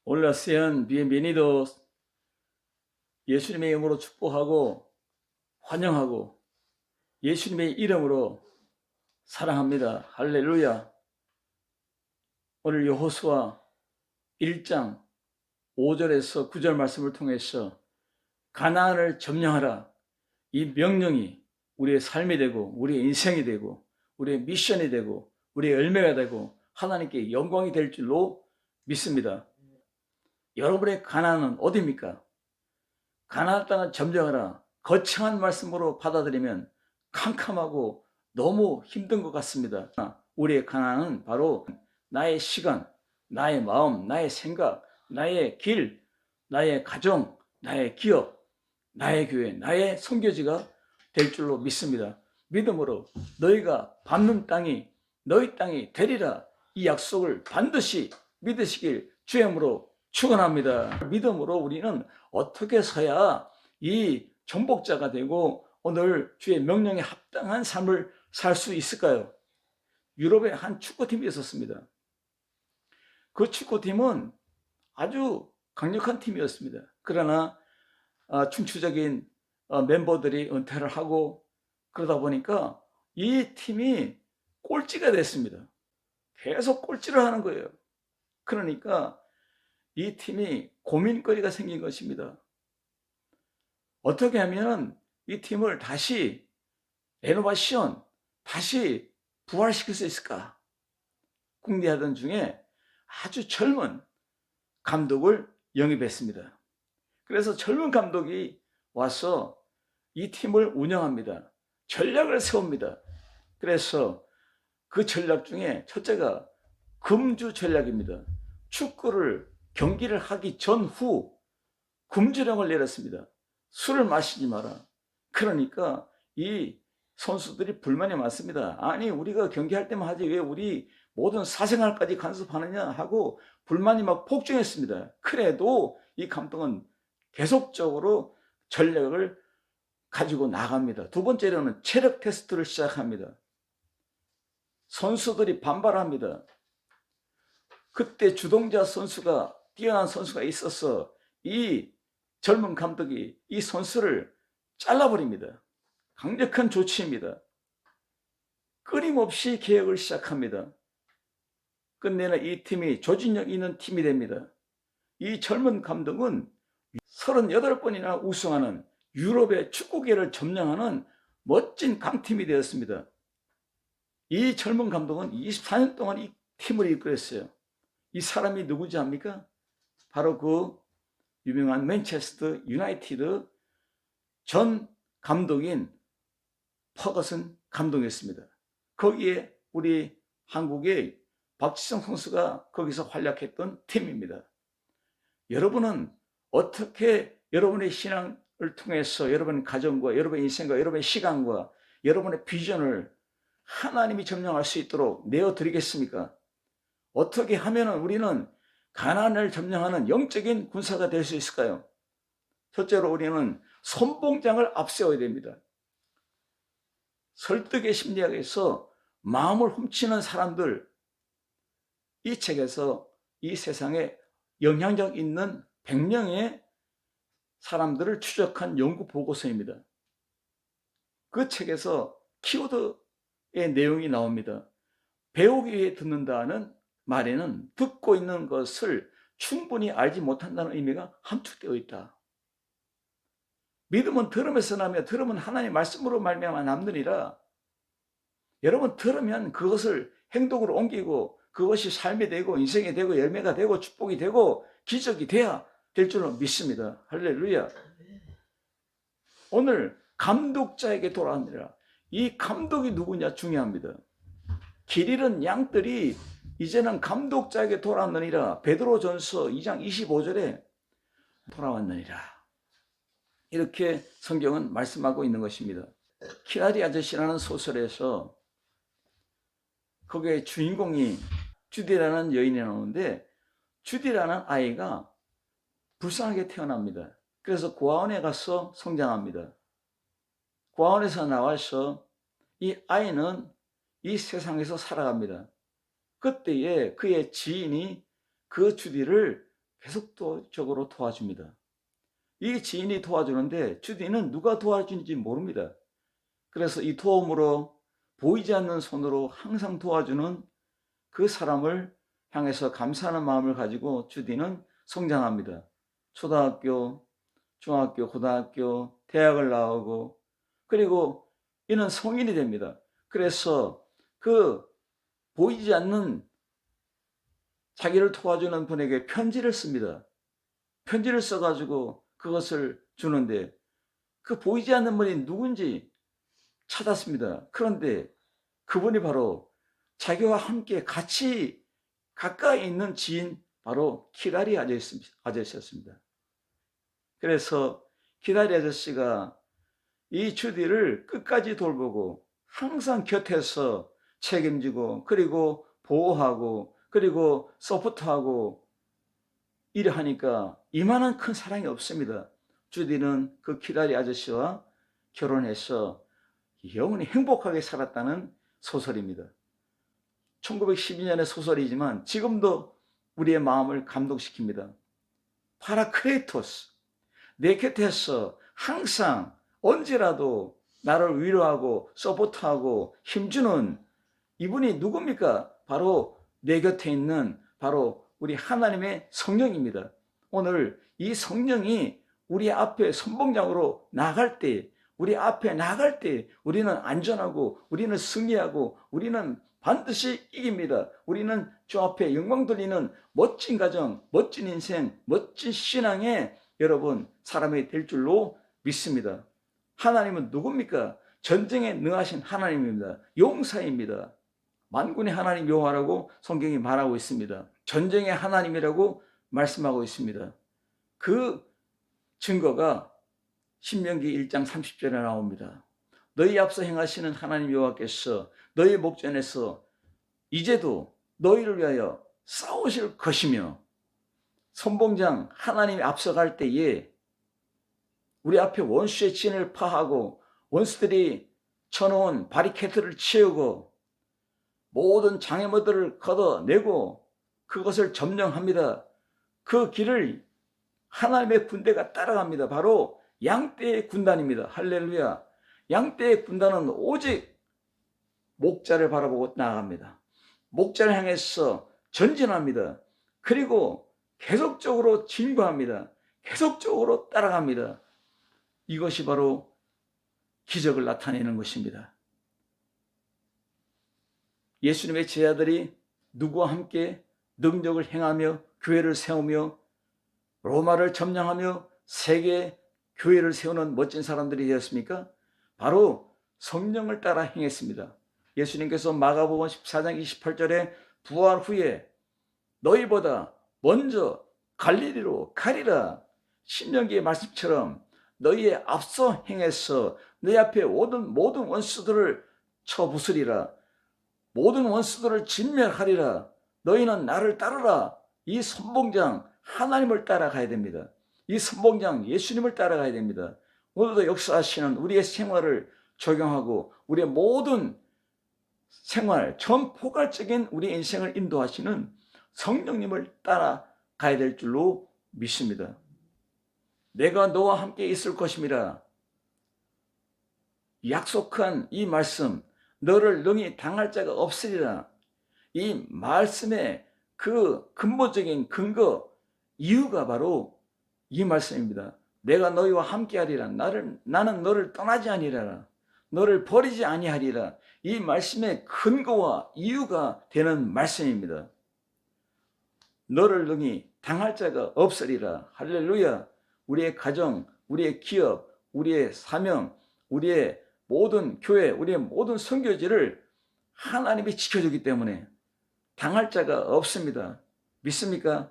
Hola, sean bienvenidos. 예수님의 이름으로 축복하고 환영하고 예수님의 이름으로 사랑합니다. 할렐루야. 오늘 여호수아 1장 5절에서 9절 말씀을 통해서 가나안을 점령하라. 이 명령이 우리의 삶이 되고 우리의 인생이 되고 우리의 미션이 되고 우리의 열매가 되고 하나님께 영광이 될 줄로 믿습니다. 여러분의 가나안은 어디입니까? 가나안 땅을 점령하라. 거창한 말씀으로 받아들이면 캄캄하고 너무 힘든 것 같습니다. 우리의 가나안은 바로 나의 시간, 나의 마음, 나의 생각, 나의 길, 나의 가정, 나의 기업, 나의 교회, 나의 선교지가 될 줄로 믿습니다. 믿음으로 너희가 밟는 땅이 너희 땅이 되리라. 이 약속을 반드시 믿으시길 주임으로 축원합니다. 믿음으로 우리는 어떻게 서야 이 정복자가 되고 오늘 주의 명령에 합당한 삶을 살 수 있을까요? 유럽에 한 축구팀이 있었습니다. 그 축구팀은 아주 강력한 팀이었습니다. 그러나 충추적인 멤버들이 은퇴를 하고 그러다 보니까 이 팀이 꼴찌가 됐습니다. 계속 꼴찌를 하는 거예요. 그러니까 이 팀이 고민거리가 생긴 것입니다. 어떻게 하면 이 팀을 다시 레노베이션, 다시 부활시킬 수 있을까? 궁리하던 중에 아주 젊은 감독을 영입했습니다. 그래서 젊은 감독이 와서 이 팀을 운영합니다. 전략을 세웁니다. 그래서 그 전략 중에 첫째가 금주 전략입니다. 축구를 경기를 하기 전후 금주령을 내렸습니다. 술을 마시지 마라. 그러니까 이 선수들이 불만이 많습니다. 아니 우리가 경기할 때만 하지 왜 우리 모든 사생활까지 간섭하느냐 하고 불만이 막 폭증했습니다. 그래도 이 감독은 계속적으로 전략을 가지고 나갑니다. 두 번째로는 체력 테스트를 시작합니다. 선수들이 반발합니다. 그때 주동자 선수가 뛰어난 선수가 있어서 이 젊은 감독이 이 선수를 잘라버립니다. 강력한 조치입니다. 끊임없이 개혁을 시작합니다. 끝내는 이 팀이 조직력 있는 팀이 됩니다. 이 젊은 감독은 38번이나 우승하는 유럽의 축구계를 점령하는 멋진 강팀이 되었습니다. 이 젊은 감독은 24년 동안 이 팀을 이끌었어요. 이 사람이 누구지 압니까? 바로 그 유명한 맨체스터 유나이티드 전 감독인 퍼거슨 감독이었습니다. 거기에 우리 한국의 박지성 선수가 거기서 활약했던 팀입니다. 여러분은 어떻게 여러분의 신앙을 통해서 여러분의 가정과 여러분의 인생과 여러분의 시간과 여러분의 비전을 하나님이 점령할 수 있도록 내어드리겠습니까? 어떻게 하면 우리는 가나안을 점령하는 영적인 군사가 될 수 있을까요? 첫째로 우리는 선봉장을 앞세워야 됩니다. 설득의 심리학에서 마음을 훔치는 사람들, 이 책에서 이 세상에 영향력 있는 100명의 사람들을 추적한 연구 보고서입니다. 그 책에서 키워드의 내용이 나옵니다. 배우기 위해 듣는다는 말에는 듣고 있는 것을 충분히 알지 못한다는 의미가 함축되어 있다. 믿음은 들음에서 나며 들음은 하나님의 말씀으로 말미암아 남느니라. 여러분 들으면 그것을 행동으로 옮기고 그것이 삶이 되고 인생이 되고 열매가 되고 축복이 되고 기적이 돼야 될 줄로 믿습니다. 할렐루야. 오늘 감독자에게 돌아갑니다. 이 감독이 누구냐 중요합니다. 길 잃은 양들이 이제는 감독자에게 돌아왔느니라. 베드로전서 2장 25절에 돌아왔느니라. 이렇게 성경은 말씀하고 있는 것입니다. 키라리 아저씨라는 소설에서 거기에 주인공이 주디라는 여인이 나오는데 주디라는 아이가 불쌍하게 태어납니다. 그래서 고아원에 가서 성장합니다. 고아원에서 나와서 이 아이는 이 세상에서 살아갑니다. 그때에 그의 지인이 그 주디를 계속적으로 도와줍니다. 이 지인이 도와주는데 주디는 누가 도와주는지 모릅니다. 그래서 이 도움으로 보이지 않는 손으로 항상 도와주는 그 사람을 향해서 감사하는 마음을 가지고 주디는 성장합니다. 초등학교, 중학교, 고등학교, 대학을 나오고 그리고 이는 성인이 됩니다. 그래서 그 보이지 않는 자기를 도와주는 분에게 편지를 씁니다. 편지를 써가지고 그것을 주는데 그 보이지 않는 분이 누군지 찾았습니다. 그런데 그분이 바로 자기와 함께 같이 가까이 있는 지인 바로 키라리 아저씨였습니다. 그래서 키라리 아저씨가 이 주디를 끝까지 돌보고 항상 곁에서 책임지고 그리고 보호하고 그리고 서포트하고 이래 하니까 이만한 큰 사랑이 없습니다. 주디는 그 키라리 아저씨와 결혼해서 영원히 행복하게 살았다는 소설입니다. 1912년의 소설이지만 지금도 우리의 마음을 감동시킵니다. 파라크레토스, 내 곁에서 항상 언제라도 나를 위로하고 서포트하고 힘주는 이분이 누굽니까? 바로 내 곁에 있는 바로 우리 하나님의 성령입니다. 오늘 이 성령이 우리 앞에 선봉장으로 나갈 때, 우리 앞에 나갈 때 우리는 안전하고 우리는 승리하고 우리는 반드시 이깁니다. 우리는 주 앞에 영광 돌리는 멋진 가정, 멋진 인생, 멋진 신앙의 여러분 사람이 될 줄로 믿습니다. 하나님은 누굽니까? 전쟁에 능하신 하나님입니다. 용사입니다. 만군의 하나님 여호와라고 성경이 말하고 있습니다. 전쟁의 하나님이라고 말씀하고 있습니다. 그 증거가 신명기 1장 30절에 나옵니다. 너희 앞서 행하시는 하나님 여호와께서 너희 목전에서 이제도 너희를 위하여 싸우실 것이며 선봉장 하나님이 앞서갈 때에 우리 앞에 원수의 진을 파하고 원수들이 쳐놓은 바리케이트를 치우고 모든 장애물들을 걷어내고 그것을 점령합니다. 그 길을 하나님의 군대가 따라갑니다. 바로 양떼의 군단입니다. 할렐루야. 양떼의 군단은 오직 목자를 바라보고 나아갑니다. 목자를 향해서 전진합니다. 그리고 계속적으로 진구합니다. 계속적으로 따라갑니다. 이것이 바로 기적을 나타내는 것입니다. 예수님의 제자들이 누구와 함께 능력을 행하며 교회를 세우며 로마를 점령하며 세계 교회를 세우는 멋진 사람들이 되었습니까? 바로 성령을 따라 행했습니다. 예수님께서 마가복음 14장 28절에 부활 후에 너희보다 먼저 갈릴리로 가리라. 신명기의 말씀처럼 너희의 앞서 행해서 너희 앞에 모든 원수들을 쳐부수리라. 모든 원수들을 진멸하리라. 너희는 나를 따르라. 이 선봉장 하나님을 따라가야 됩니다. 이 선봉장 예수님을 따라가야 됩니다. 오늘도 역사하시는 우리의 생활을 적용하고 우리의 모든 생활, 전 포괄적인 우리 인생을 인도하시는 성령님을 따라가야 될 줄로 믿습니다. 내가 너와 함께 있을 것임이라. 약속한 이 말씀, 너를 능히 당할 자가 없으리라. 이 말씀의 그 근본적인 근거, 이유가 바로 이 말씀입니다. 내가 너희와 함께하리라. 나는 너를 떠나지 아니하리라. 너를 버리지 아니하리라. 이 말씀의 근거와 이유가 되는 말씀입니다. 너를 능히 당할 자가 없으리라. 할렐루야. 우리의 가정, 우리의 기업, 우리의 사명, 우리의 모든 교회, 우리의 모든 선교지를 하나님이 지켜주기 때문에 당할 자가 없습니다. 믿습니까?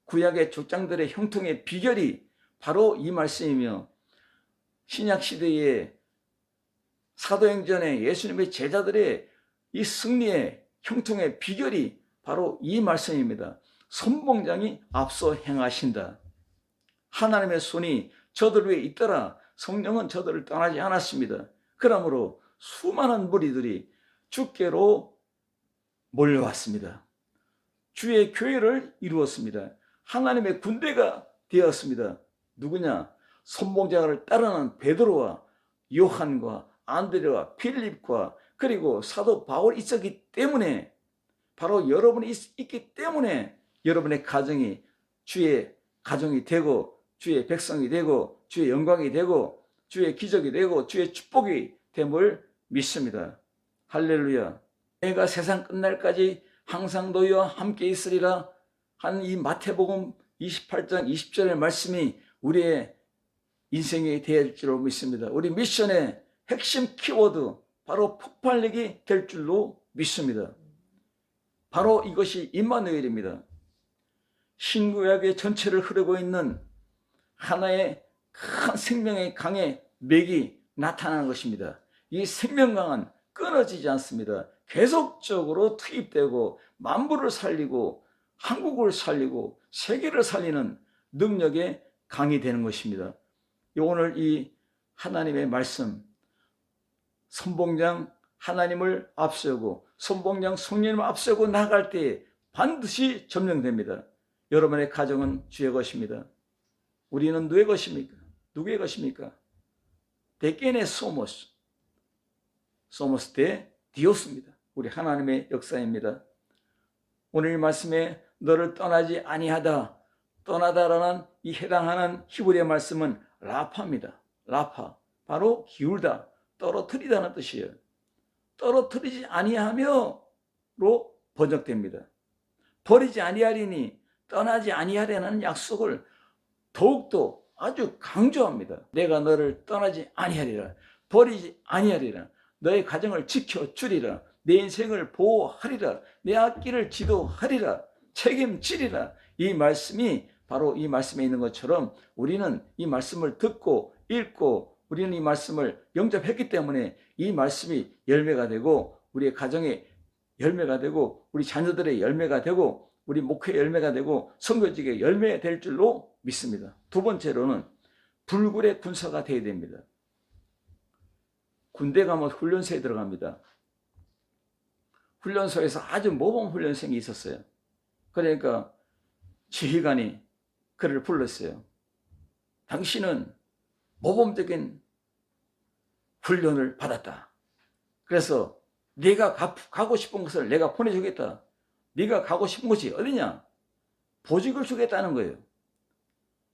구약의 족장들의 형통의 비결이 바로 이 말씀이며 신약시대의 사도행전의 예수님의 제자들의 이 승리의 형통의 비결이 바로 이 말씀입니다. 선봉장이 앞서 행하신다. 하나님의 손이 저들 위에 있더라. 성령은 저들을 떠나지 않았습니다. 그러므로 수많은 무리들이 주께로 몰려왔습니다. 주의 교회를 이루었습니다. 하나님의 군대가 되었습니다. 누구냐? 선봉장을 따르는 베드로와 요한과 안드레와 필립과 그리고 사도 바울이 있었기 때문에, 바로 여러분이 있기 때문에 여러분의 가정이 주의 가정이 되고 주의 백성이 되고 주의 영광이 되고 주의 기적이 되고 주의 축복이 됨을 믿습니다. 할렐루야. 내가 세상 끝날까지 항상 너희와 함께 있으리라 한 이 마태복음 28장 20절의 말씀이 우리의 인생이 될 줄로 믿습니다. 우리 미션의 핵심 키워드, 바로 폭발력이 될 줄로 믿습니다. 바로 이것이 임마누엘입니다. 신구약의 전체를 흐르고 있는 하나의 큰 생명의 강의 맥이 나타나는 것입니다. 이 생명강은 끊어지지 않습니다. 계속적으로 투입되고 만물을 살리고 한국을 살리고 세계를 살리는 능력의 강이 되는 것입니다. 오늘 이 하나님의 말씀, 선봉장 하나님을 앞세우고 선봉장 성령님을 앞세우고 나갈 때 반드시 점령됩니다. 여러분의 가정은 주의 것입니다. 우리는 누구의 것입니까? 누구의 것입니까? 데케네 소모스 데 디오스입니다. 우리 하나님의 역사입니다. 오늘 말씀에 너를 떠나지 아니하다, 떠나다라는 이 해당하는 히브리어 말씀은 라파입니다. 라파, 바로 기울다, 떨어뜨리다는 뜻이에요. 떨어뜨리지 아니하며로 번역됩니다. 버리지 아니하리니, 떠나지 아니하리라는 약속을 더욱더 아주 강조합니다. 내가 너를 떠나지 아니하리라, 버리지 아니하리라, 너의 가정을 지켜주리라, 내 인생을 보호하리라, 내 앞길을 지도하리라, 책임지리라. 이 말씀이 바로 이 말씀에 있는 것처럼 우리는 이 말씀을 듣고 읽고 우리는 이 말씀을 영접했기 때문에 이 말씀이 열매가 되고 우리의 가정의 열매가 되고 우리 자녀들의 열매가 되고 우리 목회의 열매가 되고 선교직의 열매가 될 줄로 믿습니다. 두 번째로는 불굴의 군사가 되어야 됩니다. 군대 가면 훈련소에 들어갑니다. 훈련소에서 아주 모범 훈련생이 있었어요. 그러니까 지휘관이 그를 불렀어요. 당신은 모범적인 훈련을 받았다. 그래서 네가 가고 싶은 것을 내가 보내주겠다. 네가 가고 싶은 곳이 어디냐? 보직을 주겠다는 거예요.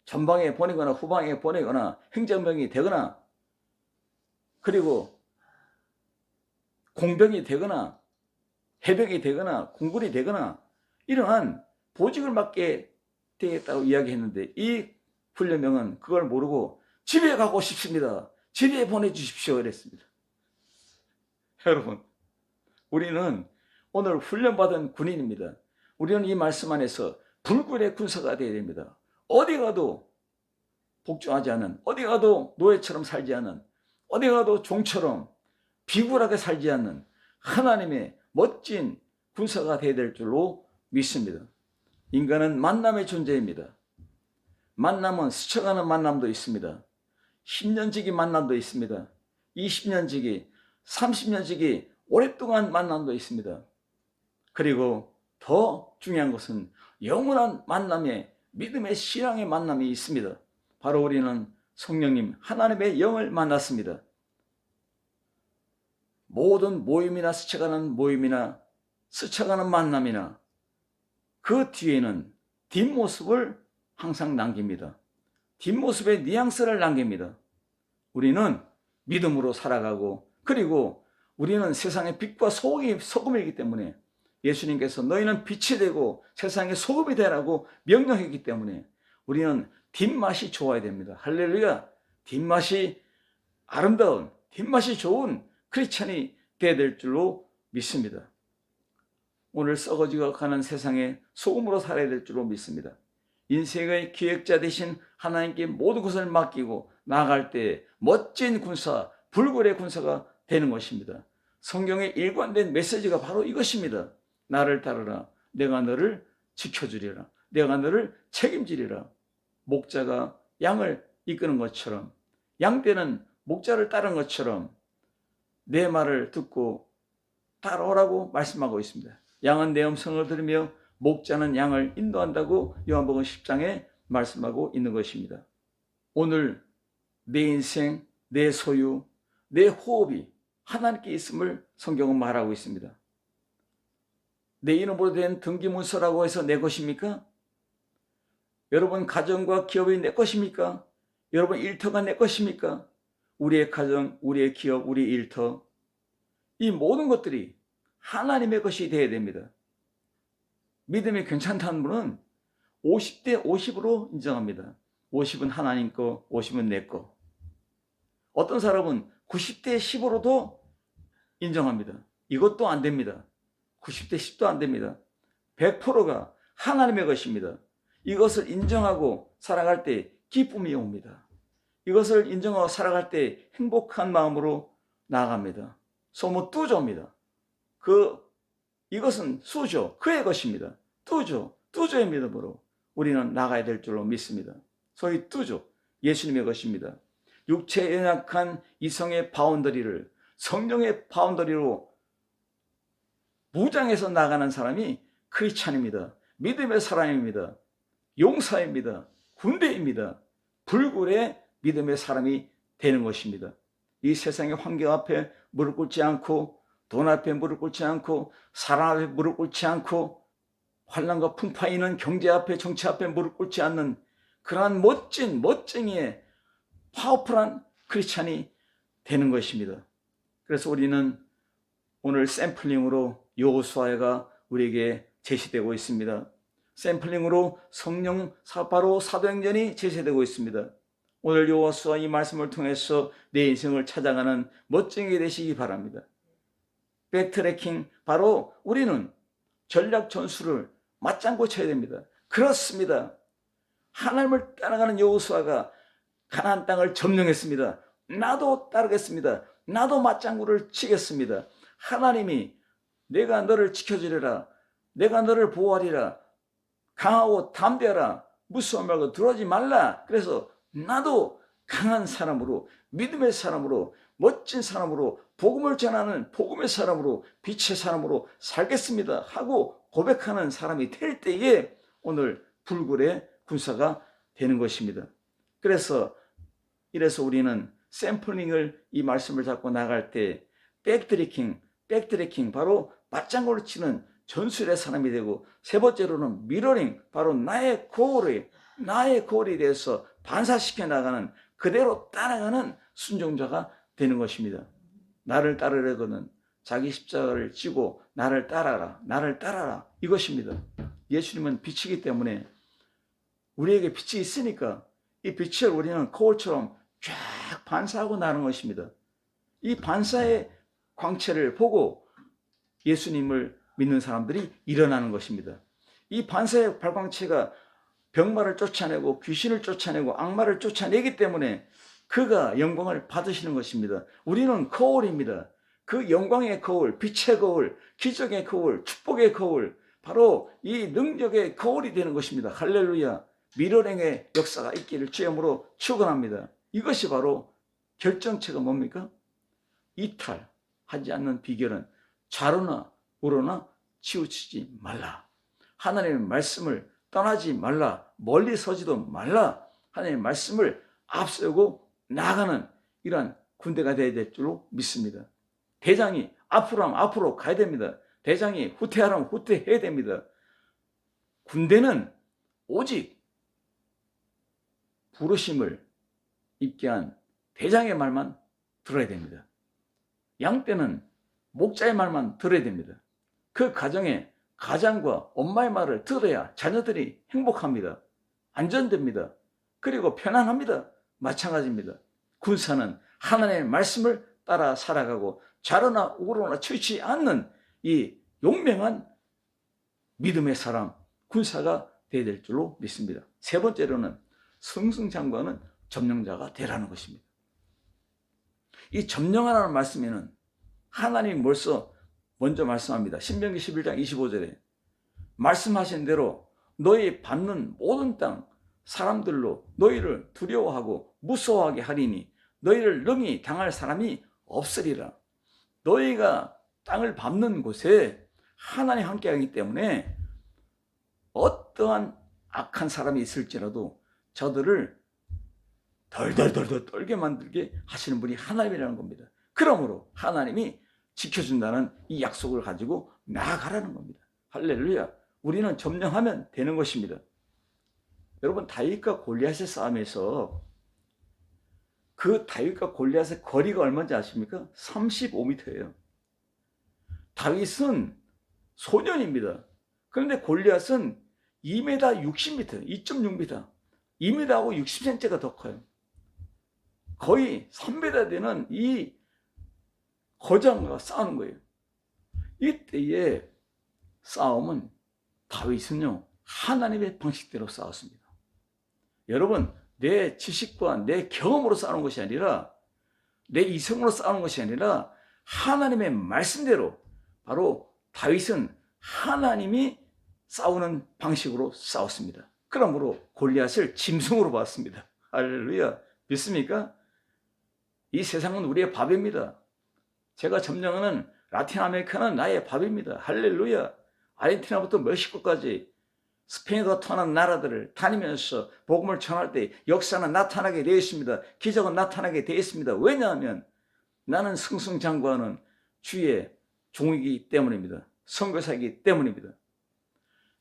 전방에 보내거나 후방에 보내거나 행정병이 되거나 그리고 공병이 되거나 해병이 되거나 공군이 되거나 이러한 보직을 맡게 되겠다고 이야기했는데 이 훈련병은 그걸 모르고 집에 가고 싶습니다. 집에 보내주십시오. 그랬습니다. 여러분, 우리는 오늘 훈련받은 군인입니다. 우리는 이 말씀 안에서 불굴의 군사가 되어야 됩니다. 어디 가도 복종하지 않는, 어디 가도 노예처럼 살지 않는, 어디 가도 종처럼 비굴하게 살지 않는 하나님의 멋진 군사가 되어야 될 줄로 믿습니다. 인간은 만남의 존재입니다. 만남은 스쳐가는 만남도 있습니다. 10년지기 만남도 있습니다. 20년지기, 30년지기 오랫동안 만남도 있습니다. 그리고 더 중요한 것은 영원한 만남의 믿음의 신앙의 만남이 있습니다. 바로 우리는 성령님 하나님의 영을 만났습니다. 모든 모임이나 스쳐가는 모임이나 스쳐가는 만남이나 그 뒤에는 뒷모습을 항상 남깁니다. 뒷모습의 뉘앙스를 남깁니다. 우리는 믿음으로 살아가고 그리고 우리는 세상의 빛과 소금이기 때문에 예수님께서 너희는 빛이 되고 세상의 소금이 되라고 명령했기 때문에 우리는 뒷맛이 좋아야 됩니다. 할렐루야. 뒷맛이 아름다운, 뒷맛이 좋은 크리스찬이 되어야 될 줄로 믿습니다. 오늘 썩어지고 가는 세상에 소금으로 살아야 될 줄로 믿습니다. 인생의 기획자 되신 하나님께 모든 것을 맡기고 나아갈 때 멋진 군사, 불굴의 군사가 되는 것입니다. 성경의 일관된 메시지가 바로 이것입니다. 나를 따르라. 내가 너를 지켜주리라. 내가 너를 책임지리라. 목자가 양을 이끄는 것처럼, 양떼는 목자를 따르는 것처럼 내 말을 듣고 따라오라고 말씀하고 있습니다. 양은 내 음성을 들으며 목자는 양을 인도한다고 요한복음 10장에 말씀하고 있는 것입니다. 오늘 내 인생, 내 소유, 내 호흡이 하나님께 있음을 성경은 말하고 있습니다. 내 이름으로 된 등기문서라고 해서 내 것입니까? 여러분 가정과 기업이 내 것입니까? 여러분 일터가 내 것입니까? 우리의 가정, 우리의 기업, 우리 일터, 이 모든 것들이 하나님의 것이 되어야 됩니다. 믿음이 괜찮다는 분은 50대 50으로 인정합니다. 50은 하나님 거, 50은 내 거. 어떤 사람은 90대 10으로도 인정합니다. 이것도 안 됩니다. 90대 10도 안 됩니다. 100%가 하나님의 것입니다. 이것을 인정하고 살아갈 때 기쁨이 옵니다. 이것을 인정하고 살아갈 때 행복한 마음으로 나아갑니다. 소문 뚜조입니다. 이것은 수조, 그의 것입니다. 뚜조의 믿음으로 우리는 나가야 될 줄로 믿습니다. 소위 뚜조, 예수님의 것입니다. 육체에 연약한 이성의 바운더리를 성령의 바운더리로 무장해서 나가는 사람이 크리스찬입니다. 믿음의 사람입니다. 용사입니다. 군대입니다. 불굴의 믿음의 사람이 되는 것입니다. 이 세상의 환경 앞에 무릎 꿇지 않고, 돈 앞에 무릎 꿇지 않고, 사람 앞에 무릎 꿇지 않고, 환난과 풍파이는 경제 앞에, 정치 앞에 무릎 꿇지 않는 그러한 멋쟁이의 파워풀한 크리스찬이 되는 것입니다. 그래서 우리는 오늘 샘플링으로 여호수아가 우리에게 제시되고 있습니다. 샘플링으로 성령 바로 사도행전이 제시되고 있습니다. 오늘 여호수아 이 말씀을 통해서 내 인생을 찾아가는 멋쟁이 되시기 바랍니다. 백트래킹, 바로 우리는 전략 전술을 맞장구 쳐야 됩니다. 그렇습니다. 하나님을 따라가는 여호수아가 가나안 땅을 점령했습니다. 나도 따르겠습니다. 나도 맞장구를 치겠습니다. 하나님이 내가 너를 지켜주리라, 내가 너를 보호하리라, 강하고 담대하라, 무서워 말고 두려워하지 말라. 그래서 나도 강한 사람으로, 믿음의 사람으로, 멋진 사람으로, 복음을 전하는 복음의 사람으로, 빛의 사람으로 살겠습니다 하고 고백하는 사람이 될 때에 오늘 불굴의 군사가 되는 것입니다. 그래서 이래서 우리는 샘플링을, 이 말씀을 잡고 나갈 때 백트래킹, 바로 맞장구를 치는 전술의 사람이 되고, 세 번째로는 미러링, 바로 나의 고울에 대해서 반사시켜 나가는, 그대로 따라가는 순종자가 되는 것입니다. 나를 따르려거든 자기 십자가를 지고 나를 따라라 이것입니다. 예수님은 빛이기 때문에 우리에게 빛이 있으니까 이 빛을 우리는 거울처럼 쫙 반사하고 나는 것입니다. 이 반사의 광채를 보고 예수님을 믿는 사람들이 일어나는 것입니다. 이 반사의 발광체가 병마를 쫓아내고 귀신을 쫓아내고 악마를 쫓아내기 때문에 그가 영광을 받으시는 것입니다. 우리는 거울입니다. 그 영광의 거울, 빛의 거울, 기적의 거울, 축복의 거울, 바로 이 능력의 거울이 되는 것입니다. 할렐루야. 미러링의 역사가 있기를 주님으로 축원합니다. 이것이 바로 결정체가 뭡니까? 이탈하지 않는 비결은 좌로나 우로나 치우치지 말라. 하나님의 말씀을 떠나지 말라. 멀리 서지도 말라. 하나님의 말씀을 앞세우고 나가는 이러한 군대가 되어야 될 줄로 믿습니다. 대장이 앞으로 하면 앞으로 가야 됩니다. 대장이 후퇴하라면 후퇴해야 됩니다. 군대는 오직 부르심을 입게 한 대장의 말만 들어야 됩니다. 양떼는 목자의 말만 들어야 됩니다. 그 가정에 가장과 엄마의 말을 들어야 자녀들이 행복합니다. 안전됩니다. 그리고 편안합니다. 마찬가지입니다. 군사는 하나님의 말씀을 따라 살아가고 좌로나 우로나 치우치지 않는 이 용맹한 믿음의 사람, 군사가 되어야 될 줄로 믿습니다. 세 번째로는 승승장구하는 점령자가 되라는 것입니다. 이 점령하라는 말씀에는 하나님이 먼저 말씀합니다. 신명기 11장 25절에 말씀하신 대로 너희 받는 모든 땅 사람들로 너희를 두려워하고 무서워하게 하리니 너희를 능히 당할 사람이 없으리라. 너희가 땅을 밟는 곳에 하나님 함께 하기 때문에 어떠한 악한 사람이 있을지라도 저들을 덜덜덜 떨게 만들게 하시는 분이 하나님이라는 겁니다. 그러므로 하나님이 지켜준다는 이 약속을 가지고 나아가라는 겁니다. 할렐루야. 우리는 점령하면 되는 것입니다. 여러분, 다윗과 골리앗의 싸움에서 그 다윗과 골리앗의 거리가 얼마인지 아십니까? 35m예요. 다윗은 소년입니다. 그런데 골리앗은 2m 60m, 2.6m, 2m하고 60cm가 더 커요. 거의 3m 되는 이 거장과 싸우는 거예요. 이때의 싸움은 다윗은요, 하나님의 방식대로 싸웠습니다. 여러분, 내 지식과 내 경험으로 싸우는 것이 아니라, 내 이성으로 싸우는 것이 아니라 하나님의 말씀대로, 바로 다윗은 하나님이 싸우는 방식으로 싸웠습니다. 그러므로 골리앗을 짐승으로 봤습니다. 할렐루야. 믿습니까? 이 세상은 우리의 밥입니다. 제가 점령하는 라틴 아메리카는 나의 밥입니다. 할렐루야. 아르헨티나부터 멕시코까지 스페인과 터난 나라들을 다니면서 복음을 전할 때 역사는 나타나게 되어 있습니다. 기적은 나타나게 되어 있습니다. 왜냐하면 나는 승승장구하는 주의 종이기 때문입니다. 선교사이기 때문입니다.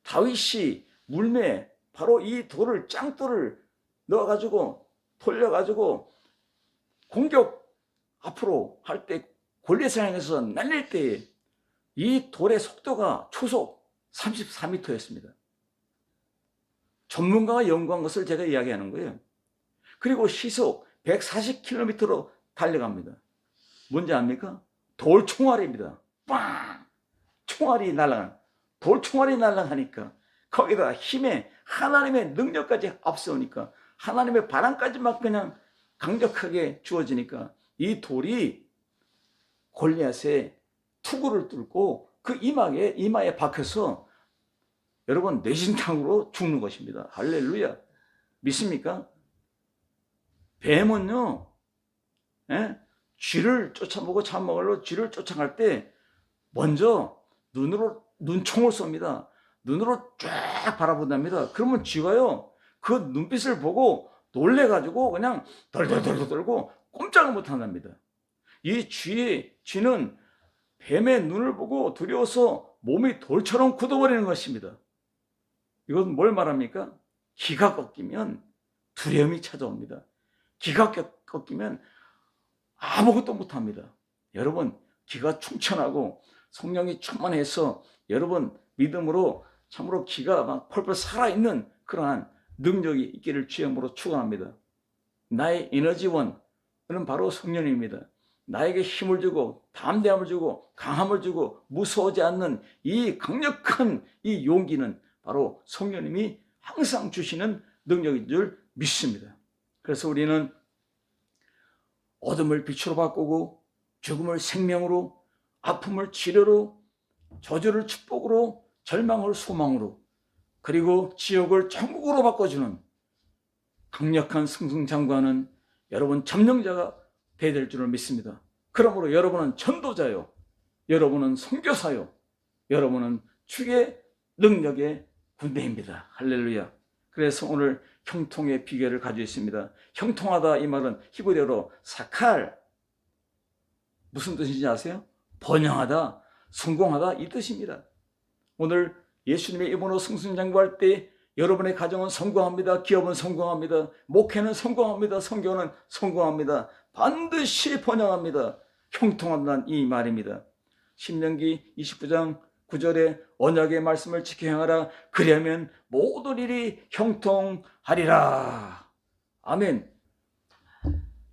다윗이 물매에 바로 이 돌을, 짱돌을 넣어가지고 돌려가지고 공격 앞으로 할 때 골리앗을 향해서 날릴 때 이 돌의 속도가 초속 34m였습니다. 전문가가 연구한 것을 제가 이야기하는 거예요. 그리고 시속 140km로 달려갑니다. 뭔지 압니까? 돌총알입니다. 빵! 총알이 날아가. 돌총알이 날아가니까 거기다 힘에 하나님의 능력까지 앞세우니까 하나님의 바람까지 막 그냥 강력하게 주어지니까 이 돌이 골리앗의 투구를 뚫고 그 이마에 박혀서 여러분 뇌진탕으로 죽는 것입니다. 할렐루야. 믿습니까? 뱀은요, 쥐를 쫓아보고 잡먹으러 쥐를 쫓아갈 때 먼저 눈총을 쏩니다. 눈으로 쫙 바라본답니다. 그러면 쥐가요, 그 눈빛을 보고 놀래가지고 그냥 덜덜덜 떨고 꼼짝을 못한답니다. 이 쥐는 뱀의 눈을 보고 두려워서 몸이 돌처럼 굳어버리는 것입니다. 이것은 뭘 말합니까? 기가 꺾이면 두려움이 찾아옵니다. 기가 꺾이면 아무것도 못합니다. 여러분, 기가 충천하고 성령이 충만해서 여러분 믿음으로 참으로 기가 막 펄펄 살아있는 그러한 능력이 있기를 주님으로 축원합니다. 나의 에너지원은 바로 성령입니다. 나에게 힘을 주고 담대함을 주고 강함을 주고 무서워하지 않는 이 강력한 이 용기는 바로 성령님이 항상 주시는 능력인 줄 믿습니다. 그래서 우리는 어둠을 빛으로 바꾸고 죽음을 생명으로, 아픔을 치료로, 저주를 축복으로, 절망을 소망으로, 그리고 지옥을 천국으로 바꿔주는 강력한 승승장구하는 여러분 점령자가 되어야 될 줄을 믿습니다. 그러므로 여러분은 전도자요, 여러분은 선교사요, 여러분은 주의 능력의 군대입니다. 할렐루야. 그래서 오늘 형통의 비결을 가지고 있습니다. 형통하다, 이 말은 히브리어로 사칼, 무슨 뜻인지 아세요? 번영하다, 성공하다, 이 뜻입니다. 오늘 예수님의 이름으로 승승장구할 때 여러분의 가정은 성공합니다. 기업은 성공합니다. 목회는 성공합니다. 선교는 성공합니다. 반드시 번영합니다. 형통한다는 이 말입니다. 신명기 29장 9절에 언약의 말씀을 지켜 행하라. 그리하면 모든 일이 형통하리라. 아멘.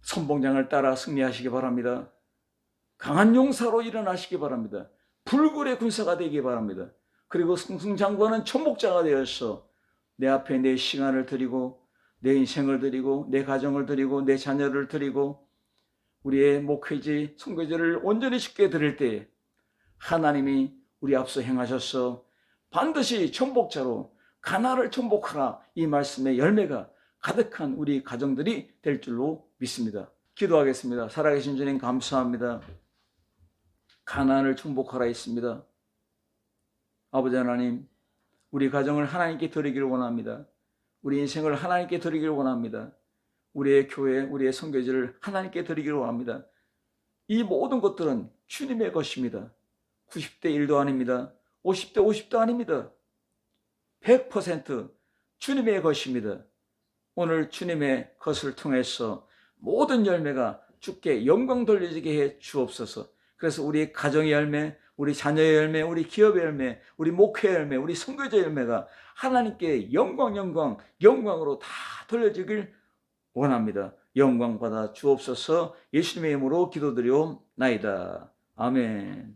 선봉장을 따라 승리하시기 바랍니다. 강한 용사로 일어나시기 바랍니다. 불굴의 군사가 되기 바랍니다. 그리고 승승장구하는 천목자가 되어서 내 앞에 내 시간을 드리고 내 인생을 드리고 내 가정을 드리고 내 자녀를 드리고 우리의 목회지 선교지를 온전히 쉽게 드릴 때 하나님이 우리 앞서 행하셔서 반드시 천복자로 가나를 천복하라, 이 말씀의 열매가 가득한 우리 가정들이 될 줄로 믿습니다. 기도하겠습니다. 살아계신 주님 감사합니다. 가나안을 정복하라 했습니다. 아버지 하나님, 우리 가정을 하나님께 드리기를 원합니다. 우리 인생을 하나님께 드리기를 원합니다. 우리의 교회, 우리의 선교지를 하나님께 드리기를 원합니다. 이 모든 것들은 주님의 것입니다. 90대 1도 아닙니다. 50대 50도 아닙니다. 100% 주님의 것입니다. 오늘 주님의 것을 통해서 모든 열매가 주께 영광 돌려지게 해 주옵소서. 그래서 우리 가정의 열매, 우리 자녀의 열매, 우리 기업의 열매, 우리 목회의 열매, 우리 선교의 열매가 하나님께 영광으로 다 돌려지길 원합니다. 영광 받아 주옵소서. 예수님의 이름으로 기도드리옵나이다. 아멘.